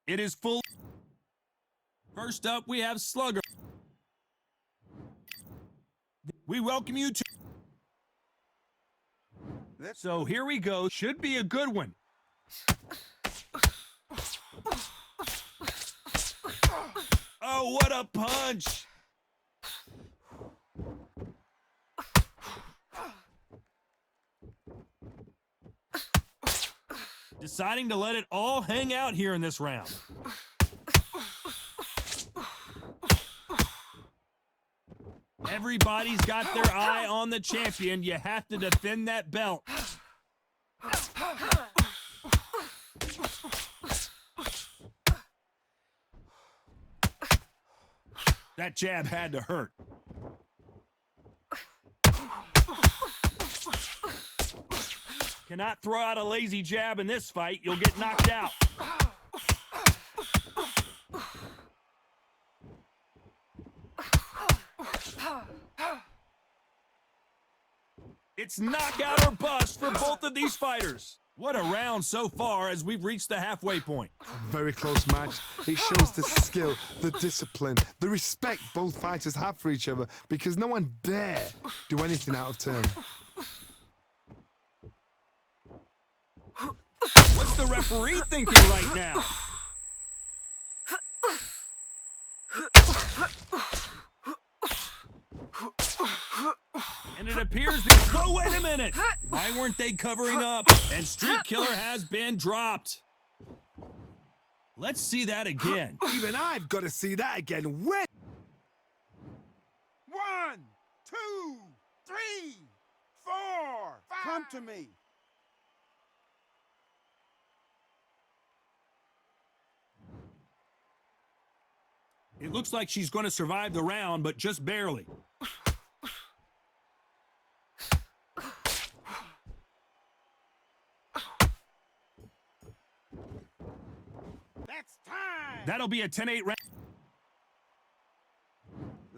It is full. First up, we have Slugger. We welcome you to. So here we go. Should be a good one. Oh, what a punch! Deciding to let it all hang out here in this round. Everybody's got their eye on the champion. You have to defend that belt. That jab had to hurt. Cannot throw out a lazy jab in this fight. You'll get knocked out. It's knockout or bust for both of these fighters. What a round so far as we've reached the halfway point. Very close match. It shows the skill, the discipline, the respect both fighters have for each other because no one dare do anything out of turn. What's the referee thinking right now? And it appears that, oh, wait a minute. Why weren't they covering up? And Street Killer has been dropped. Let's see that again. Even I've got to see that again. Wait. 1, 2, 3, 4, 5. Come to me. It looks like she's going to survive the round, but just barely. That's time. That'll be a 10-8 round.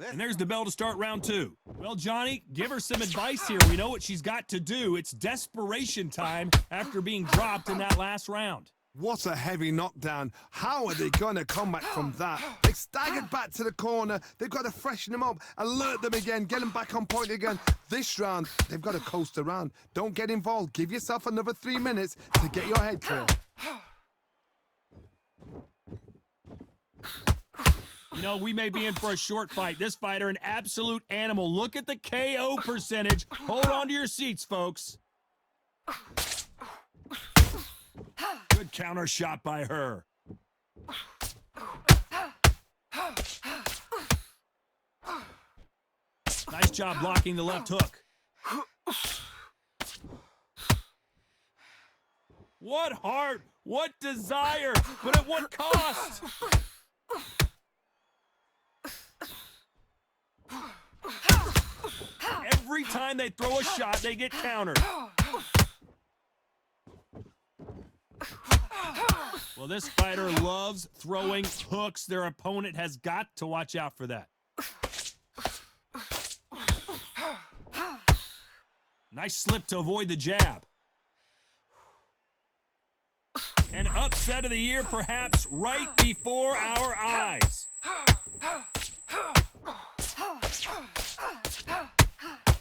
And there's the bell to start round 2. Well, Johnny, give her some advice here. We know what she's got to do. It's desperation time after being dropped in that last round. What a heavy knockdown. How are they going to come back from that? They staggered back to the corner. They've got to freshen them up, alert them again, get them back on point again. This round, they've got to coast around. Don't get involved. Give yourself another 3 minutes to get your head clear. You know, we may be in for a short fight. This fighter, an absolute animal. Look at the KO percentage. Hold on to your seats, folks. Good counter shot by her. Nice job blocking the left hook. What heart, what desire, but at what cost? Every time they throw a shot, they get countered. Well, this fighter loves throwing hooks. Their opponent has got to watch out for that. Nice slip to avoid the jab. An upset of the year, perhaps, right before our eyes.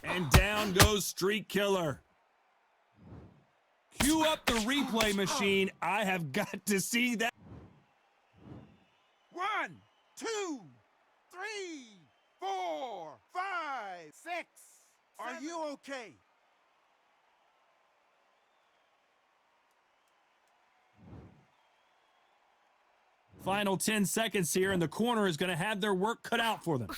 And down goes Street Killer. Cue up the replay machine. I have got to see that. 1, 2, 3, 4, 5, 6. Are you okay? Final 10 seconds here, and the corner is going to have their work cut out for them.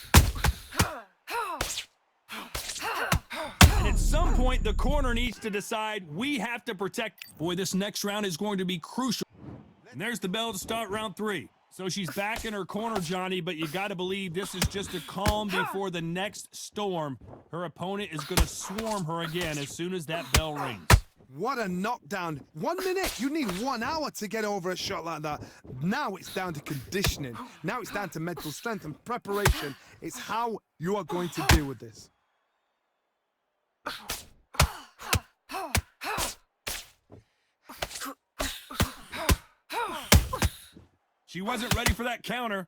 And at some point, the corner needs to decide we have to protect. Boy, this next round is going to be crucial. And there's the bell to start round 3. So she's back in her corner, Johnny, but you got to believe this is just a calm before the next storm. Her opponent is going to swarm her again as soon as that bell rings. What a knockdown. 1 minute. You need 1 hour to get over a shot like that. Now it's down to conditioning. Now it's down to mental strength and preparation. It's how you are going to deal with this. She wasn't ready for that counter.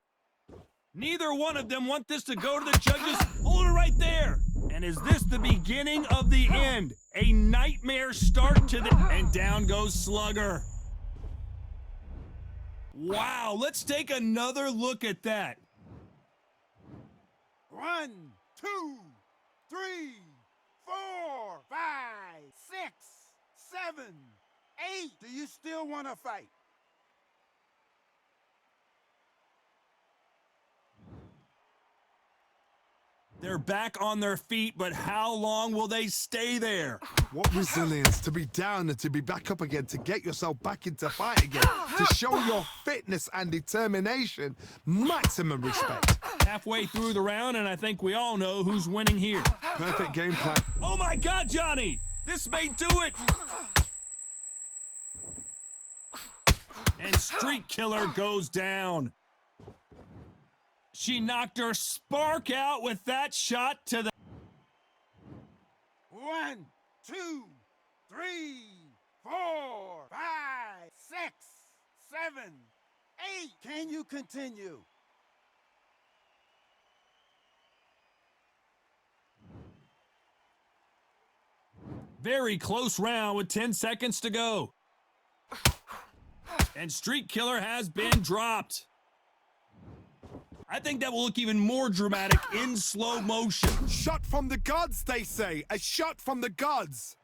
Neither one of them want this to go to the judges. Hold it right there. And is this the beginning of the end? A nightmare start to the... And down goes Slugger. Wow, let's take another look at that. 1, 2, 3, 4, 5, 6, 7, 8. Do you still want to fight? They're back on their feet, but how long will they stay there? What resilience to be down and to be back up again, to get yourself back into fight again, to show your fitness and determination. Maximum respect. Halfway through the round, and I think we all know who's winning here. Perfect game plan. Oh my God, Johnny! This may do it! And Street Killer goes down. She knocked her spark out with that shot to the... 1, 2, 3, 4, 5, 6, 7, 8. Can you continue? Very close round with 10 seconds to go. And Street Killer has been dropped. I think that will look even more dramatic in slow motion. Shot from the gods, they say. A shot from the gods.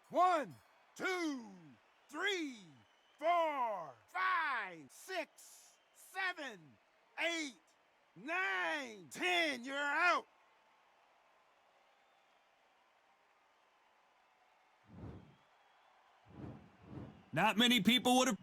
1, 2, 3, 4, 5, 6, 7, 8, 9, 10. You're out. Not many people would have...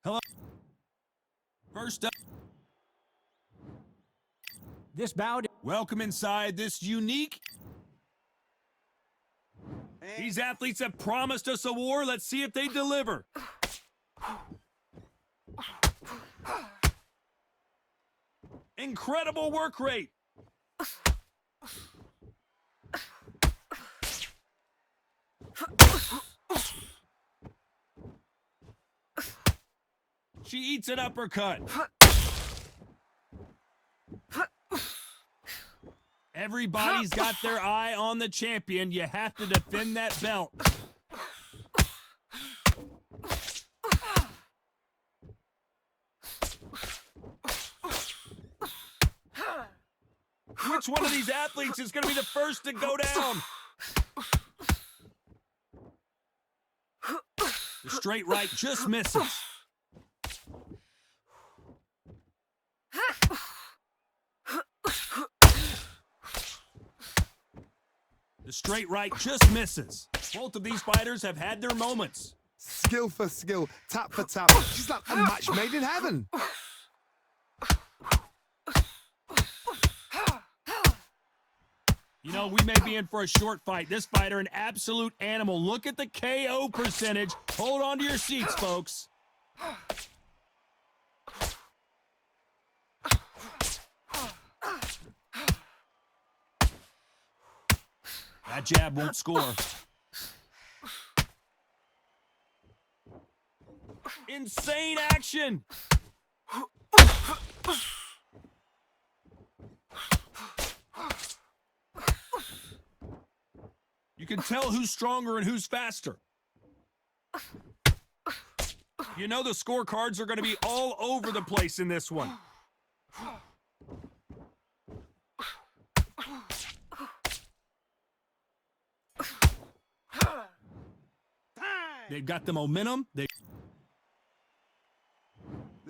Hello. First up. This bout. Welcome inside this unique... These athletes have promised us a war. Let's see if they deliver. Incredible work rate. She eats an uppercut. Everybody's got their eye on the champion. You have to defend that belt. Which one of these athletes is going to be the first to go down? The straight right just misses. The straight right just misses. Both of these fighters have had their moments. Skill for skill, tap for tap. She's like a match made in heaven. You know, we may be in for a short fight. This fighter, an absolute animal. Look at the KO percentage. Hold on to your seats, folks. That jab won't score. Insane action. You can tell who's stronger and who's faster. You know the scorecards are going to be all over the place in this one. They've got the momentum.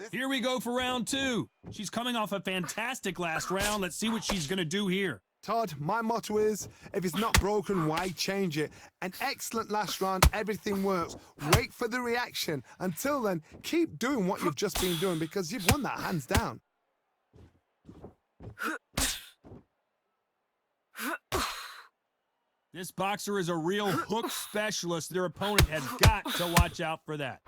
Here we go for round 2. She's coming off a fantastic last round. Let's see what she's going to do here. Todd, my motto is, if it's not broken, why change it? An excellent last round, everything works. Wait for the reaction. Until then, keep doing what you've just been doing because you've won that hands down. This boxer is a real hook specialist. Their opponent has got to watch out for that.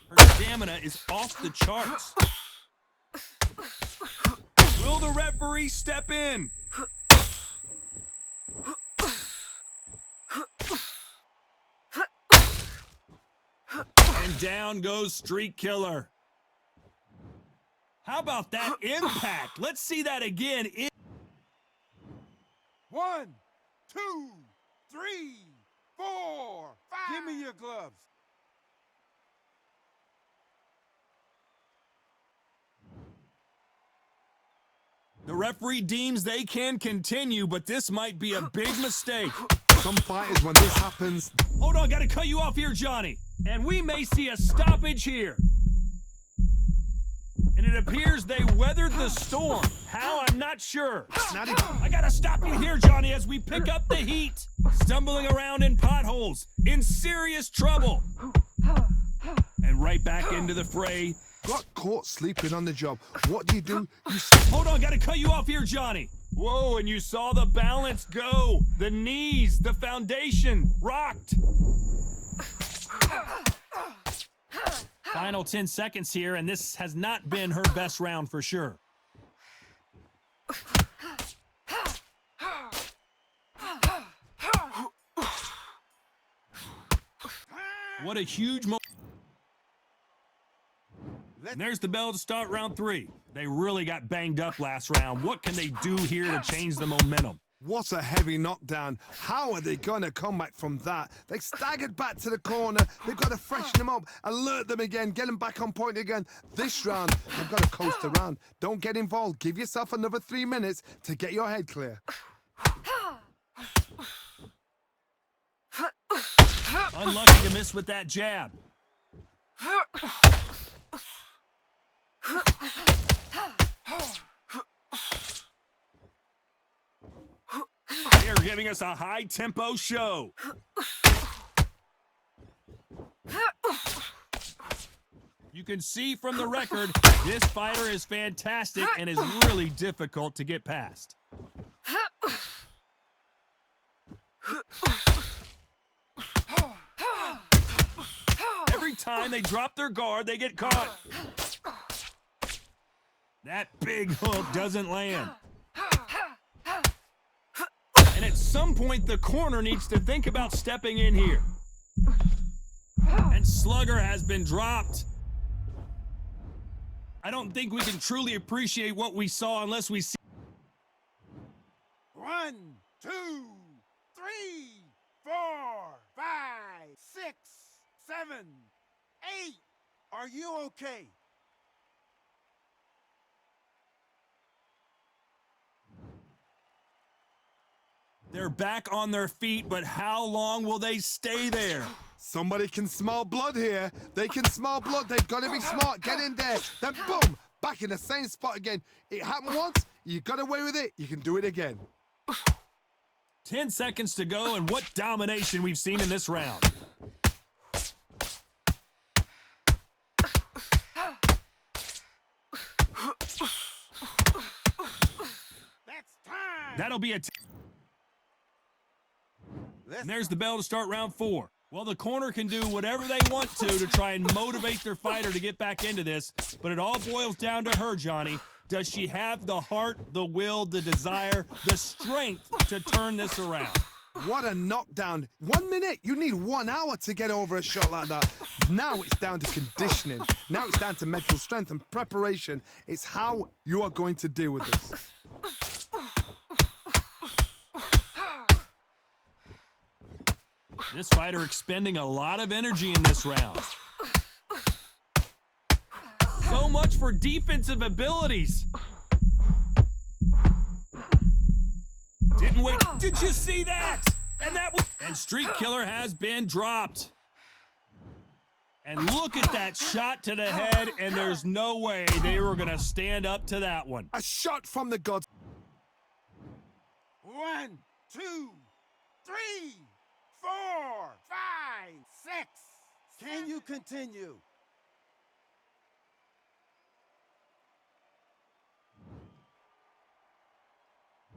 Her stamina is off the charts. Will the referee step in? And down goes Street Killer. How about that impact? Let's see that again. 1, 2, 3, 4, 5. Give me your gloves. The referee deems they can continue, but this might be a big mistake. Some fighters, when this happens... Hold on, gotta cut you off here, Johnny. And we may see a stoppage here. And it appears they weathered the storm. How? I'm not sure. I gotta stop you here, Johnny, as we pick up the heat. Stumbling around in potholes, in serious trouble. And right back into the fray. Got caught sleeping on the job. What do? You Hold on, gotta cut you off here, Johnny. Whoa, and you saw the balance go. The knees, the foundation, rocked. Final 10 seconds here, and this has not been her best round for sure. What a huge moment. And there's the bell to start round 3. They really got banged up last round. What can they do here to change the momentum? What a heavy knockdown. How are they going to come back from that? They staggered back to the corner. They've got to freshen them up, alert them again, get them back on point again. This round, they've got to coast around. Don't get involved. Give yourself another 3 minutes to get your head clear. Unlucky to miss with that jab. They are giving us a high-tempo show. You can see from the record, this fighter is fantastic and is really difficult to get past. Every time they drop their guard, they get caught. That big hook doesn't land. And at some point, the corner needs to think about stepping in here. And Slugger has been dropped. I don't think we can truly appreciate what we saw unless we see. 1, 2, 3, 4, 5, 6, 7, 8. Are you okay? They're back on their feet, but how long will they stay there? Somebody can smell blood here. They can smell blood. They've got to be smart. Get in there. Then boom, back in the same spot again. It happened once. You got away with it. You can do it again. 10 seconds to go, and what domination we've seen in this round. That's time. That'll be a... And there's the bell to start round 4. Well, the corner can do whatever they want to try and motivate their fighter to get back into this, but it all boils down to her, Johnny. Does she have the heart, the will, the desire, the strength to turn this around? What a knockdown. 1 minute. You need 1 hour to get over a shot like that. Now it's down to conditioning. Now it's down to mental strength and preparation. It's how you are going to deal with this. This fighter expending a lot of energy in this round. So much for defensive abilities. Didn't wait. Did you see that? And Street Killer has been dropped. And look at that shot to the head, and there's no way they were going to stand up to that one. A shot from the gods. 1, 2, 3, 4, 5, 6. Can you continue?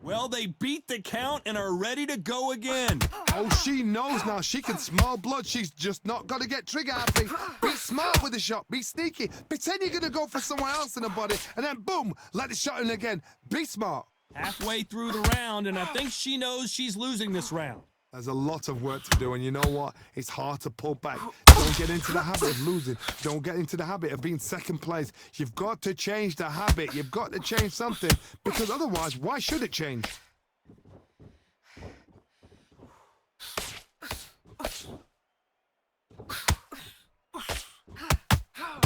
Well, they beat the count and are ready to go again. Oh, she knows now. She can smell blood. She's just not got to get trigger happy. Be smart with the shot. Be sneaky. Pretend you're going to go for someone else in the body, and then boom, let the shot in again. Be smart. Halfway through the round, and I think she knows she's losing this round. There's a lot of work to do, and you know what? It's hard to pull back. Don't get into the habit of losing. Don't get into the habit of being second place. You've got to change the habit. You've got to change something, because otherwise, why should it change?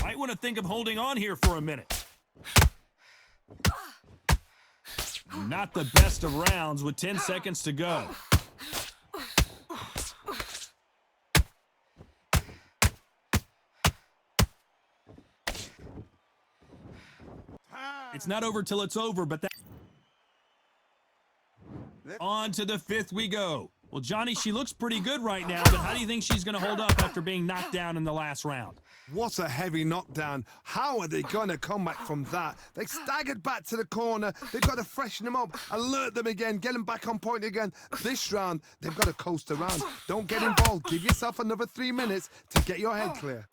Might want to think of holding on here for a minute. Not the best of rounds with 10 seconds to go. It's not over till it's over, but that... On to the fifth we go. Well, Johnny, she looks pretty good right now, but how do you think she's going to hold up after being knocked down in the last round? What a heavy knockdown. How are they going to come back from that? They staggered back to the corner. They've got to freshen them up, alert them again, get them back on point again. This round, they've got to coast around. Don't get involved. Give yourself another 3 minutes to get your head clear.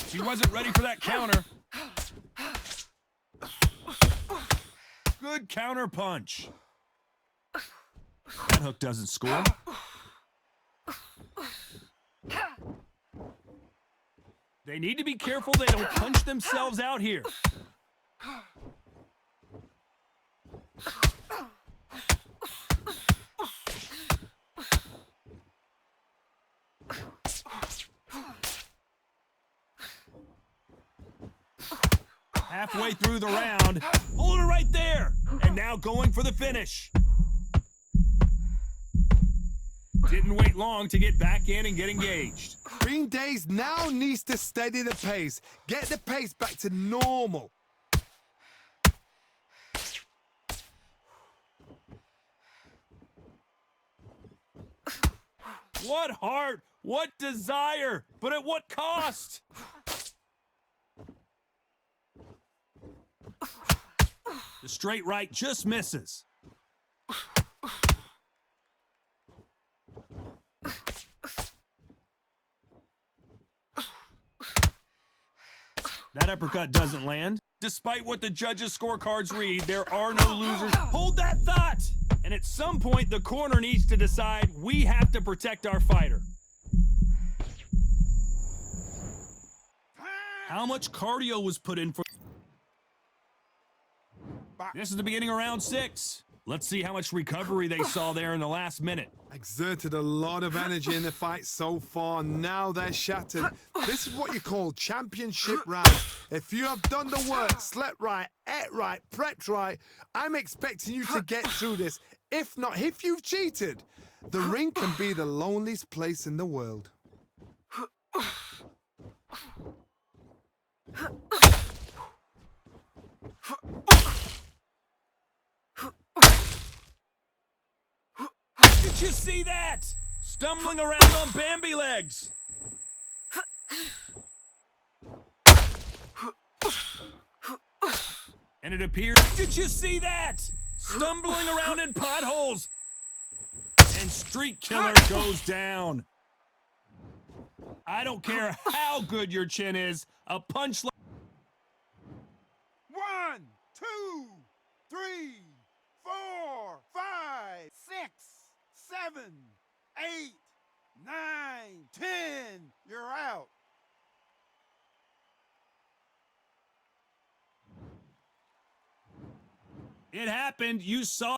She wasn't ready for that counter. Good counter punch. That hook doesn't score. They need to be careful they don't punch themselves out here. Halfway through the round, hold it right there, and now going for the finish. Didn't wait long to get back in and get engaged. Green Days now needs to steady the pace. Get the pace back to normal. What heart, what desire, but at what cost? The straight right just misses. That uppercut doesn't land. Despite what the judges' scorecards read, there are no losers. Hold that thought! And at some point, the corner needs to decide we have to protect our fighter. How much cardio was put in for... This is the beginning of round 6. Let's see how much recovery they saw there in the last minute. Exerted a lot of energy in the fight so far. Now they're shattered. This is what you call championship round. If you have done the work, slept right, ate right, prepped right, I'm expecting you to get through this. If not, if you've cheated, the ring can be the loneliest place in the world. Did you see that? Stumbling around on Bambi legs. And it appears... Did you see that? Stumbling around in potholes. And Street Killer goes down. I don't care how good your chin is. A punch like... 1, 2, 3, 4, 5, 6, 7, 8, 9, 10. You're out. It happened. You saw...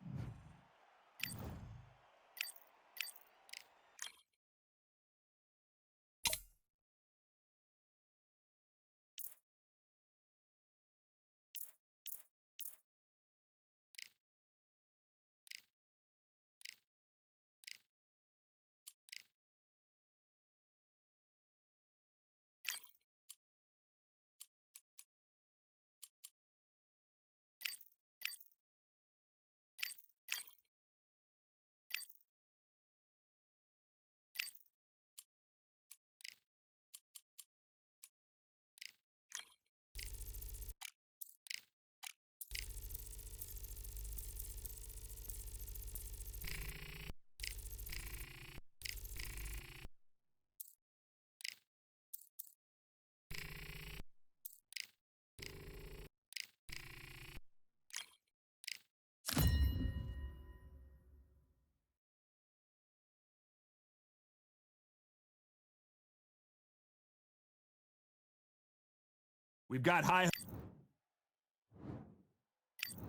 We've got high.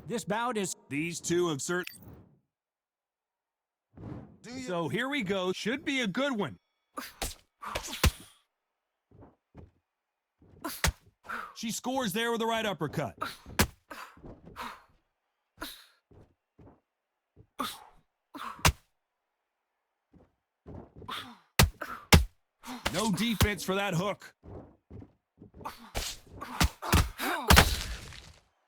This bout is These two have certain. So here we go. Should be a good one. She scores there with the right uppercut. No defense for that hook.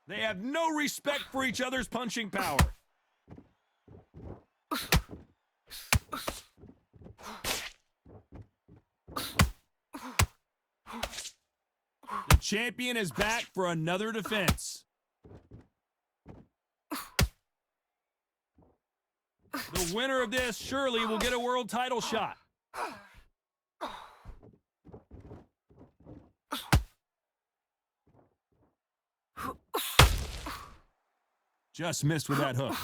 They have no respect for each other's punching power. The champion is back for another defense. The winner of this surely will get a world title shot. Just missed with that hook.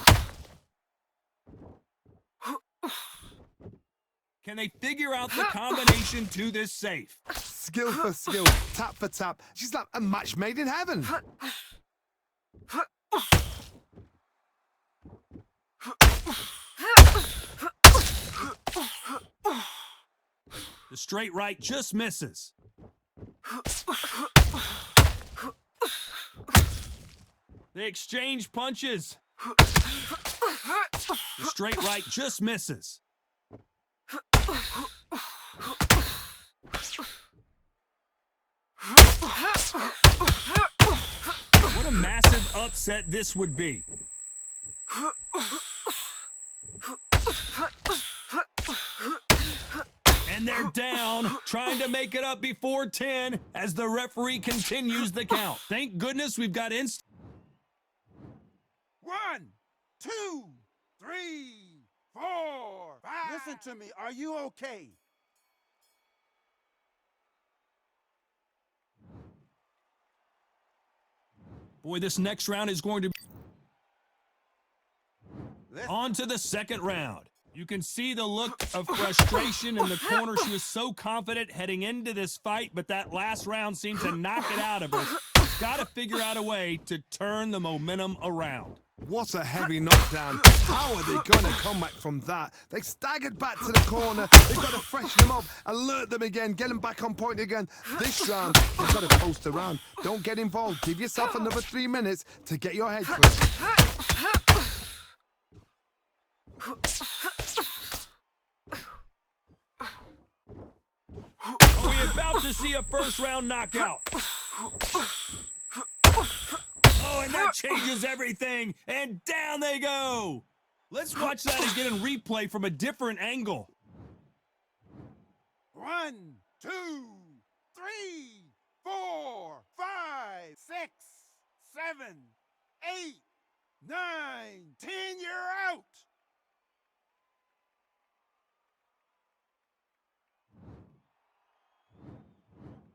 Can they figure out the combination to this safe? Skill for skill, tap for tap. She's like a match made in heaven. The straight right just misses. They exchange punches. The straight right just misses. What a massive upset this would be. And they're down, trying to make it up before 10 as the referee continues the count. Thank goodness we've got instant. 1, 2, 3, 4, 5. Listen to me. Are you okay? Boy, this next round is going to be Listen. on to the second round. You can see the look of frustration in the corner. She was so confident heading into this fight, but that last round seemed to knock it out of her. She's got to figure out a way to turn the momentum around. What a heavy knockdown. How are they going to come back from that? They staggered back to the corner. They've got to freshen them up, alert them again, get them back on point again. This round, they've got to post around. Don't get involved. Give yourself another 3 minutes to get your head clear. Are we about to see a first round knockout? Oh, and that changes everything. And down they go. Let's watch that again in replay from a different angle. 1, 2, 3, 4, 5, 6, 7, 8, 9, 10. You're out.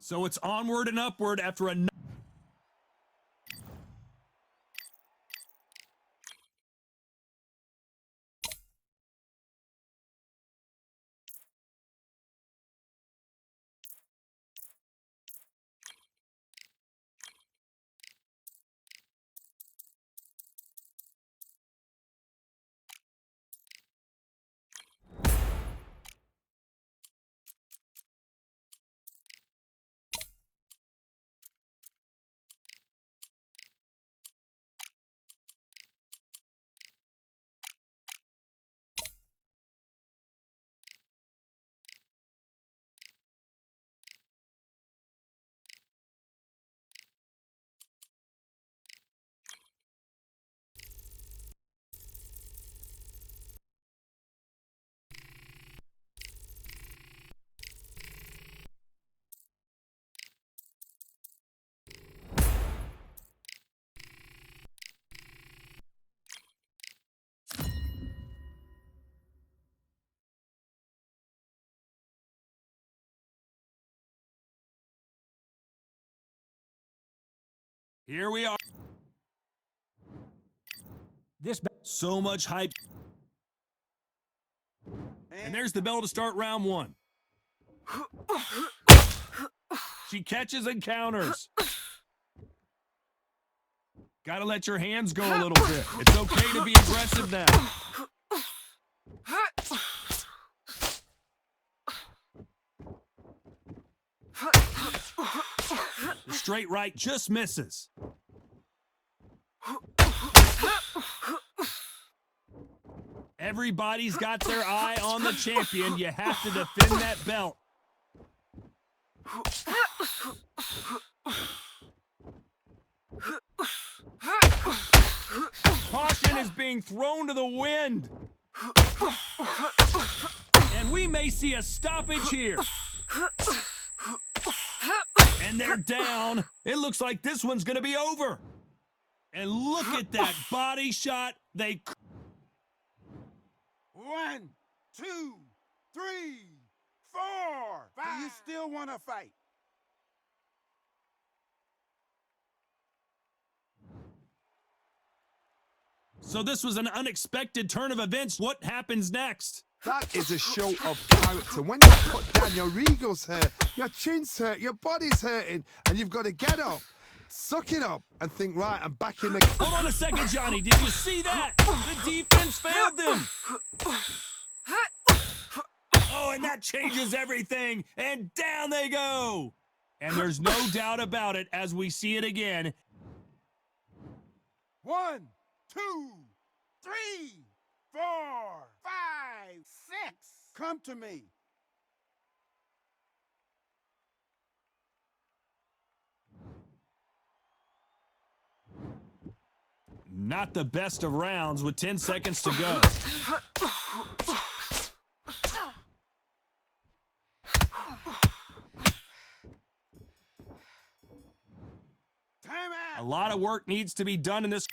So it's onward and upward after a... Here we are. So much hype. And there's the bell to start round one. She catches and counters. Gotta let your hands go a little bit. It's okay to be aggressive now. The straight right just misses. Everybody's got their eye on the champion. You have to defend that belt. Caution is being thrown to the wind. And we may see a stoppage here. And they're down. It looks like this one's going to be over. And look at that body shot. They... 1, 2, 3, 4, 5. Do you still want to fight? So this was an unexpected turn of events. What happens next? That is a show of character. When you put down, your ego's hurt, your chin's hurt, your body's hurting, and you've got to get up, suck it up, and think, right, I'm back in the... Hold on a second, Johnny. Did you see that? The defense failed them. Oh, and that changes everything. And down they go. And there's no doubt about it as we see it again. 1, 2, 3, 4, 5, 6. Come to me. Not the best of rounds with 10 seconds to go. Time A out. lot of work needs to be done in this.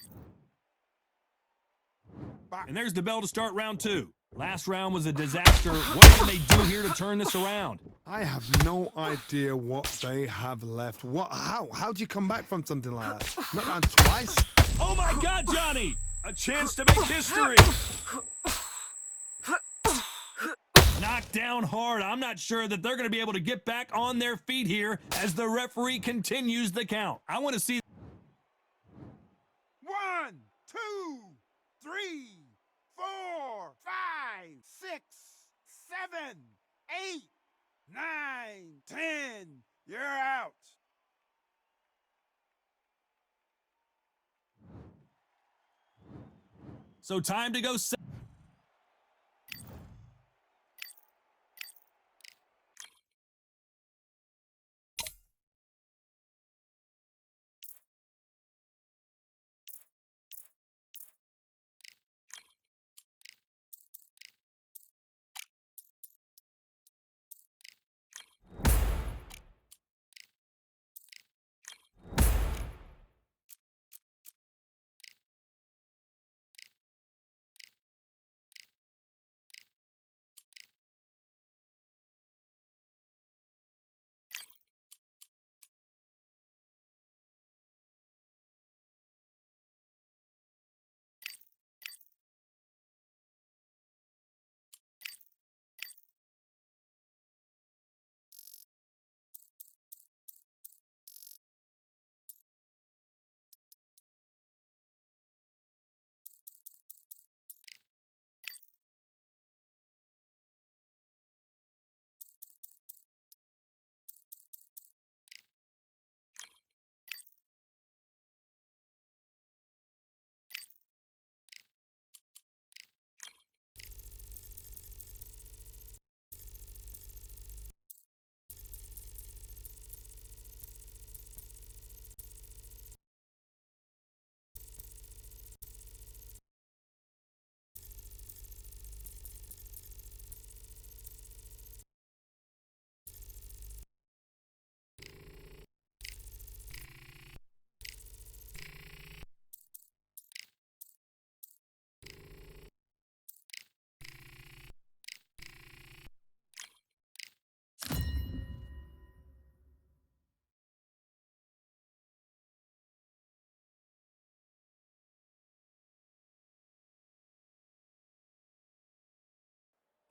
And there's the bell to start round 2. Last round was a disaster. What can they do here to turn this around? I have no idea what they have left. How do you come back from something like that? Not round twice? Oh my God, Johnny! A chance to make history! Knocked down hard. I'm not sure that they're going to be able to get back on their feet here as the referee continues the count. I want to see... 1, 2, 3, 4, 5, 6, 7, 8, 9, 10. You're out. So time to go...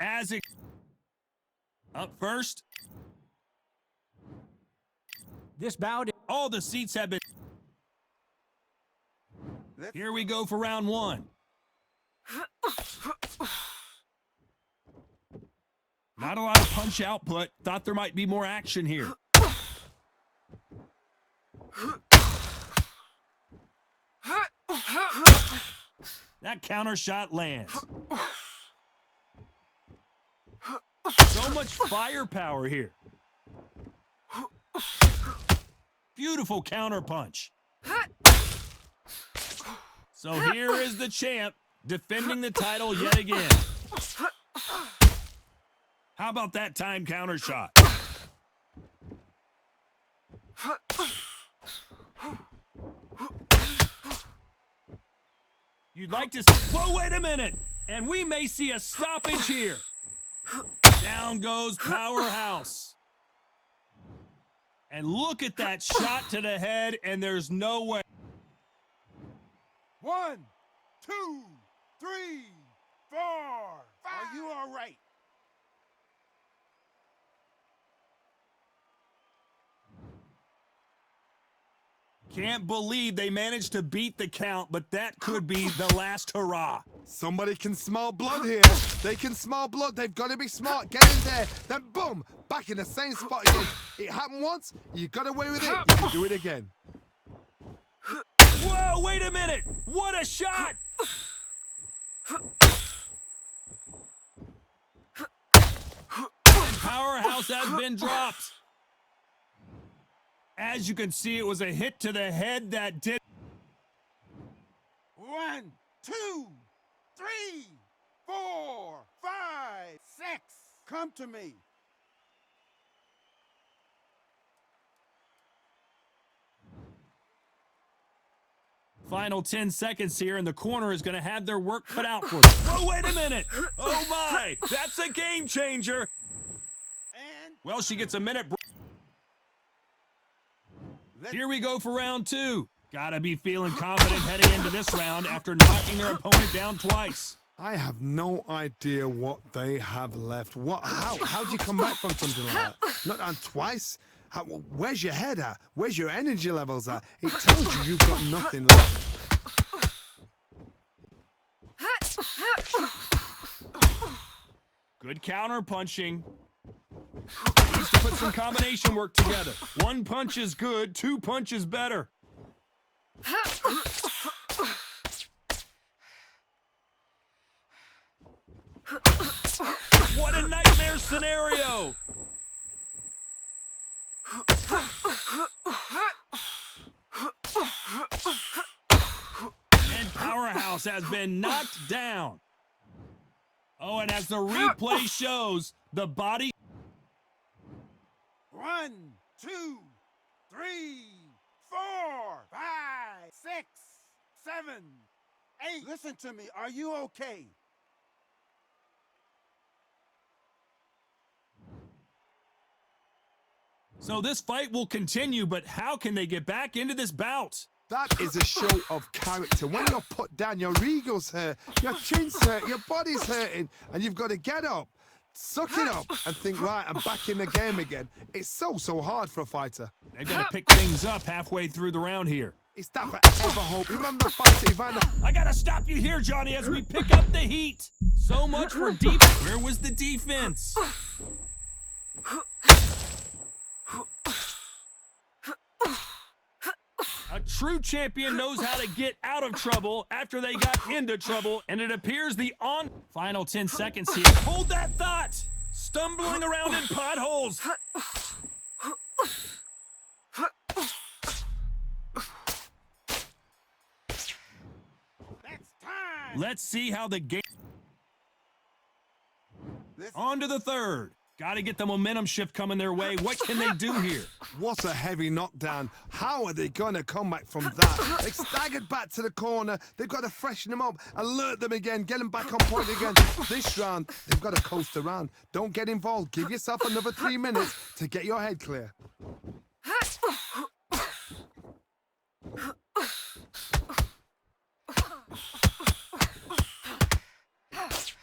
As it... Up first. This bout. All the seats have been... Here we go for round one. Not a lot of punch output. Thought there might be more action here. That counter shot lands. So much firepower here. Beautiful counter punch. So here is the champ defending the title yet again. How about that time counter shot? You'd like to... Whoa, wait a minute! And we may see a stoppage here. Down goes Powerhouse. And look at that shot to the head, and there's no way. 1, 2, 3, 4, 5. Are you all right? Can't believe they managed to beat the count, but that could be the last hurrah. Somebody can smell blood here. They can smell blood. They've got to be smart. Get in there. Then boom, back in the same spot again. It happened once. You got away with it. You can do it again. Whoa, wait a minute. What a shot. And Powerhouse has been dropped. As you can see, it was a hit to the head that did. 1, 2, 3, 4, 5, 6. Come to me. Final 10 seconds here, and the corner is going to have their work cut out for them. Oh, wait a minute. Oh, my. That's a game changer. And Well, she gets a minute. Here we go for round two. Gotta be feeling confident heading into this round after knocking their opponent down twice. I have no idea what they have left. How do you come back from something like that? Not down twice? Where's your head at? Where's your energy levels at? It tells you you've got nothing left. Good counter punching. Needs to put some combination work together. One punch is good, two punches better. What a nightmare scenario! And Powerhouse has been knocked down. Oh, and as the replay shows, the body... 1, 2, 3, 4, 5, 6, 7, 8. Listen to me. Are you okay? So this fight will continue, but how can they get back into this bout? That is a show of character. When you're put down, your ego's hurt, your chin's hurt, your body's hurting, and you've got to get up, suck it up, and think, right, I'm back in the game again. It's so hard for a fighter. They've got to pick things up halfway through the round here. It's that forever hope. Remember the fight that Ivana... I gotta stop you here, Johnny, as we pick up the heat. So much for deep. Where was the defense? A true champion knows how to get out of trouble after they got into trouble, and it appears the final 10 seconds here. Hold that thought! Stumbling around in potholes. That's time. Let's see how the game... On to the third. Got to get the momentum shift coming their way. What can they do here? What a heavy knockdown. How are they going to come back from that? They staggered back to the corner. They've got to freshen them up, alert them again, get them back on point again. This round, they've got to coast around. Don't get involved. Give yourself another 3 minutes to get your head clear.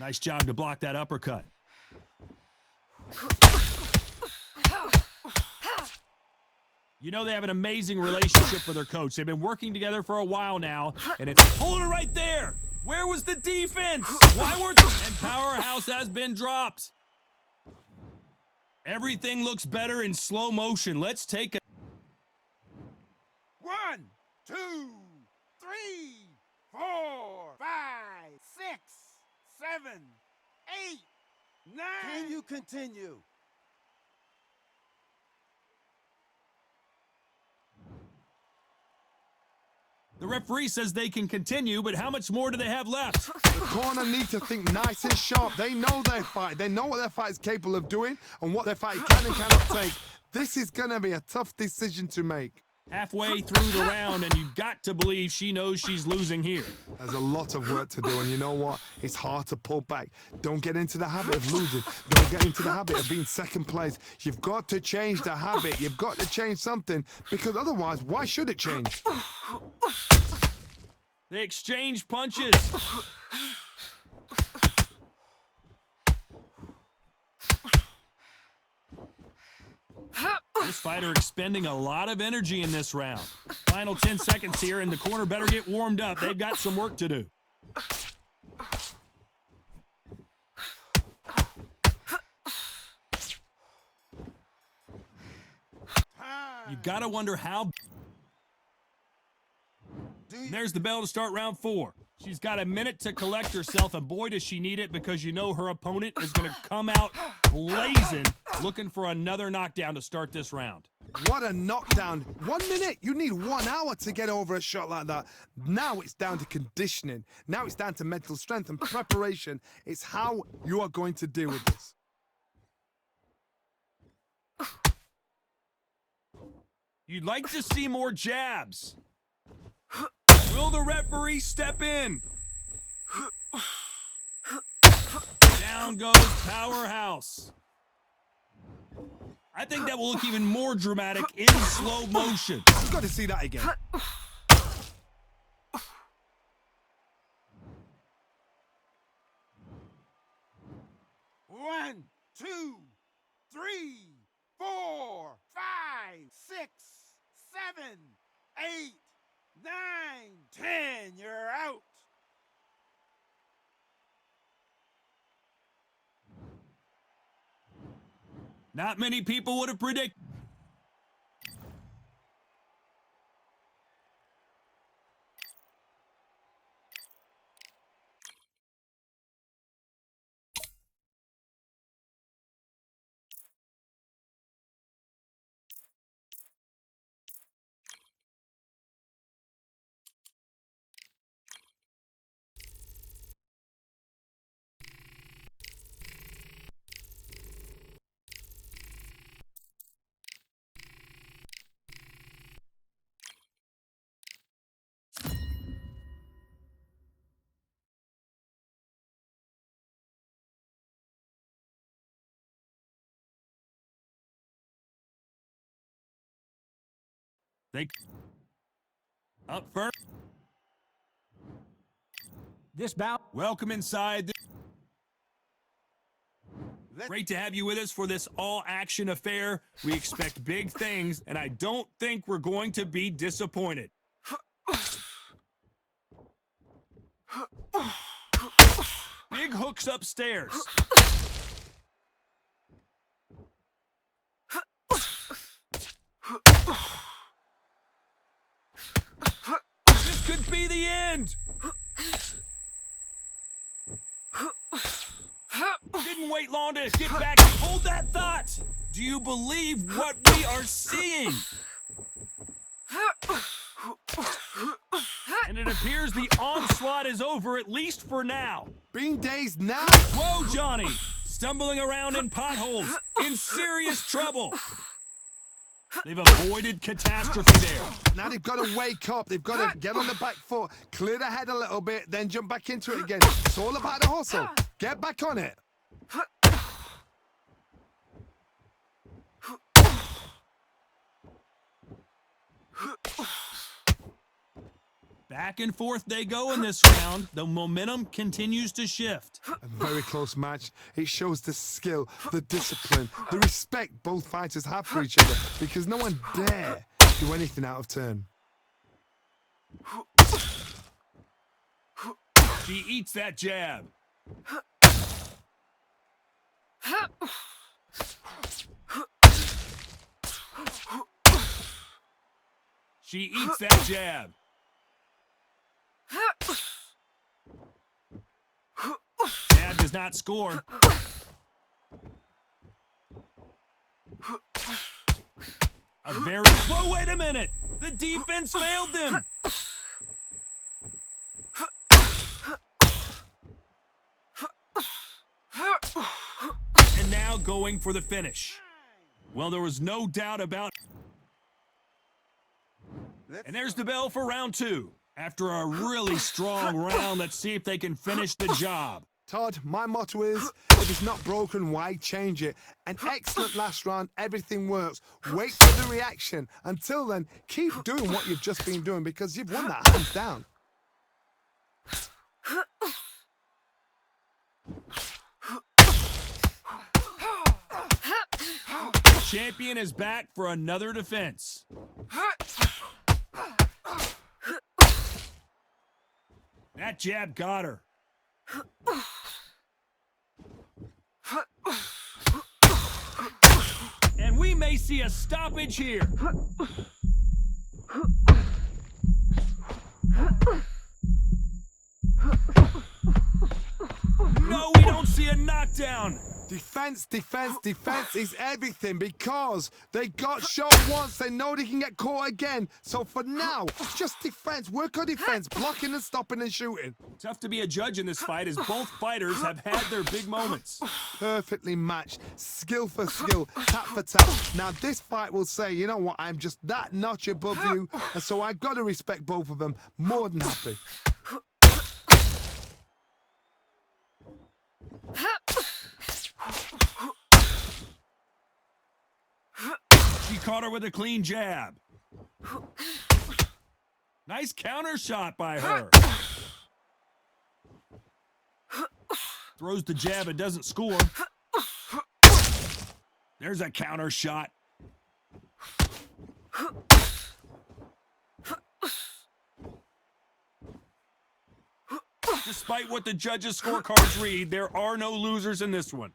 Nice job to block that uppercut. You know they have an amazing relationship with their coach. They've been working together for a while now, and it's holding it right there. Where was the defense? Why weren't they? And Powerhouse has been dropped. Everything looks better in slow motion. Let's take a... 1, 2, 3, 4, 5, 6, 7, 8, 9. Can you continue? The referee says they can continue, but how much more do they have left? The corner need to think nice and sharp. They know their fight. They know what their fight is capable of doing and what their fight can and cannot take. This is going to be a tough decision to make. Halfway through the round, and you've got to believe she knows she's losing here. There's a lot of work to do, and you know what? It's hard to pull back. Don't get into the habit of losing. Don't get into the habit of being second place. You've got to change the habit. You've got to change something, because otherwise, why should it change? They exchange punches. This fighter expending a lot of energy in this round. Final 10 seconds here, and the corner better get warmed up. They've got some work to do. You gotta wonder how... There's the bell to start round 4. She's got a minute to collect herself, and boy, does she need it, because you know her opponent is going to come out blazing, looking for another knockdown to start this round. What a knockdown. 1 minute. You need 1 hour to get over a shot like that. Now it's down to conditioning. Now it's down to mental strength and preparation. It's how you are going to deal with this. You'd like to see more jabs. Will the referee step in? Down goes Powerhouse. I think that will look even more dramatic in slow motion. You've got to see that again. 1, 2, 3, 4, 5, 6, 7, 8, 9, 10. You're out. Not many people would have predicted. They up first. This bout. Welcome inside. Great to have you with us for this all-action affair. We expect big things, and I don't think we're going to be disappointed. Big hooks upstairs. This could be the end. Didn't wait long to get back. Hold that thought. Do you believe what we are seeing? And it appears the onslaught is over, at least for now. Being dazed now? Whoa, Johnny. Stumbling around in potholes. In serious trouble. They've avoided catastrophe there. Now they've got to wake up. They've got to get on the back foot, clear the head a little bit, then jump back into it again. It's all about the hustle. Get back on it. Back and forth they go in this round. The momentum continues to shift. A very close match. It shows the skill, the discipline, the respect both fighters have for each other, because no one dare do anything out of turn. She eats that jab. She eats that jab. Jab does not score. A very... Whoa, wait a minute! The defense failed them! And now going for the finish. Well, there was no doubt about... And there's the bell for round 2. After a really strong round, let's see if they can finish the job. Todd, my motto is, if it's not broken, why change it? An excellent last round, everything works. Wait for the reaction. Until then, keep doing what you've just been doing because you've won that hands down. Champion is back for another defense. That jab got her. And we may see a stoppage here. No, we don't see a knockdown. Defense, defense, defense is everything because they got shot once. They know they can get caught again. So for now, just defense. Work on defense, blocking and stopping and shooting. Tough to be a judge in this fight as both fighters have had their big moments. Perfectly matched, skill for skill, tap for tap. Now this fight will say, you know what, I'm just that notch above you, and so I've got to respect both of them. More than happy. She caught her with a clean jab. Nice counter shot by her. Throws the jab and doesn't score. There's a counter shot. Despite what the judges' scorecards read, there are no losers in this one.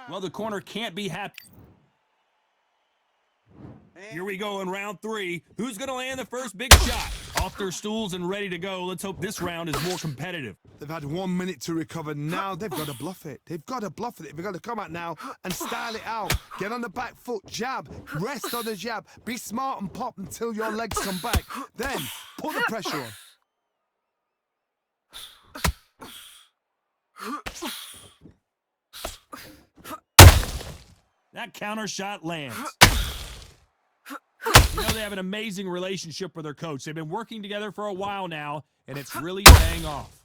Well, the corner can't be happy. Here we go in round 3. Who's going to land the first big shot? Off their stools and ready to go. Let's hope this round is more competitive. They've had 1 minute to recover. Now they've got to bluff it. They've got to bluff it. They've got to come out now and style it out. Get on the back foot, jab, rest on the jab. Be smart and pop until your legs come back. Then put the pressure on. That counter shot lands. You know, they have an amazing relationship with their coach. They've been working together for a while now, and it's really paying off.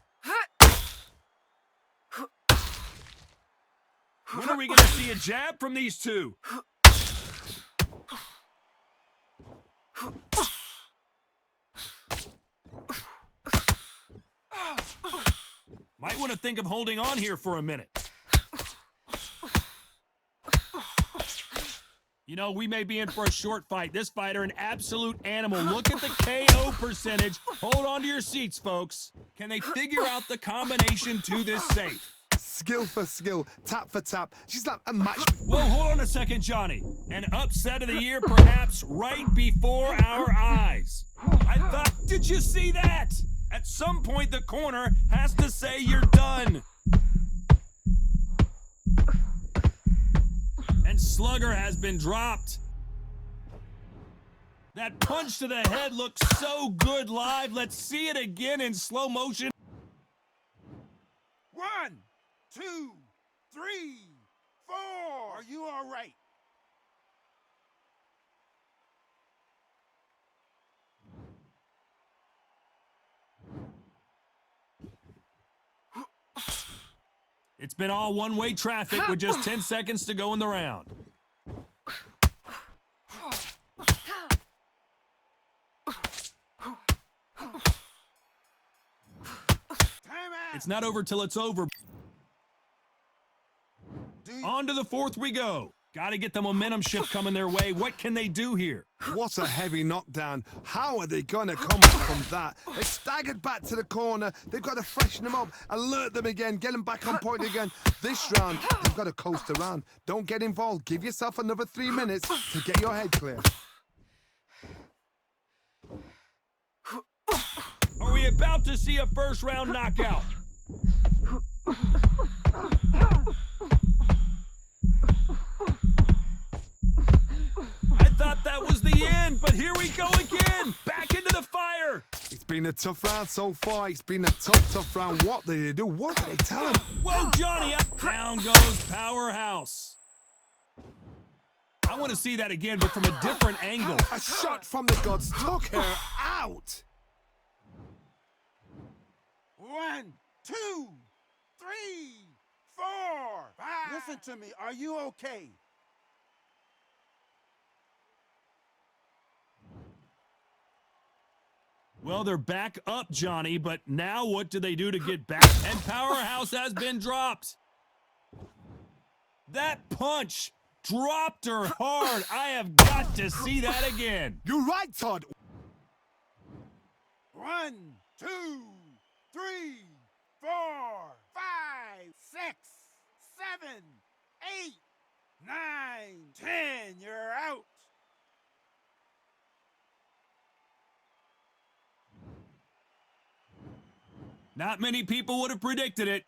When are we going to see a jab from these two? Might want to think of holding on here for a minute. You know, we may be in for a short fight. This fighter, an absolute animal. Look at the KO percentage. Hold on to your seats, folks. Can they figure out the combination to this safe? Skill for skill, tap for tap. She's like a match. Well, hold on a second, Johnny. An upset of the year, perhaps, right before our eyes. I thought, did you see that? At some point, the corner has to say you're done. And Slugger has been dropped. That punch to the head looks so good live. Let's see it again in slow motion. 1, 2, 3, 4. Are you all right? It's been all one-way traffic with just 10 seconds to go in the round. Time It's not over till it's over. On to the fourth we go. Got to get the momentum shift coming their way. What can they do here? What a heavy knockdown. How are they going to come back from that? They staggered back to the corner. They've got to freshen them up, alert them again, get them back on point again. This round, they've got to coast around. Don't get involved. Give yourself another 3 minutes to get your head clear. Are we about to see a first round knockout? I thought that was the end, but here we go again. Back into the fire. It's been a tough round so far. It's been a tough round. What did they do? What did they tell him? Whoa, Johnny, up. Down goes Powerhouse. I want to see that again, but from a different angle. A shot from the gods took her out. 1, 2, 3, 4, 5. Listen to me. Are you okay? Well, they're back up, Johnny, but now what do they do to get back? And Powerhouse has been dropped. That punch dropped her hard. I have got to see that again. You're right, Todd. 1, 2, 3, 4, 5, 6, 7, 8, 9, 10. You're out. Not many people would have predicted it.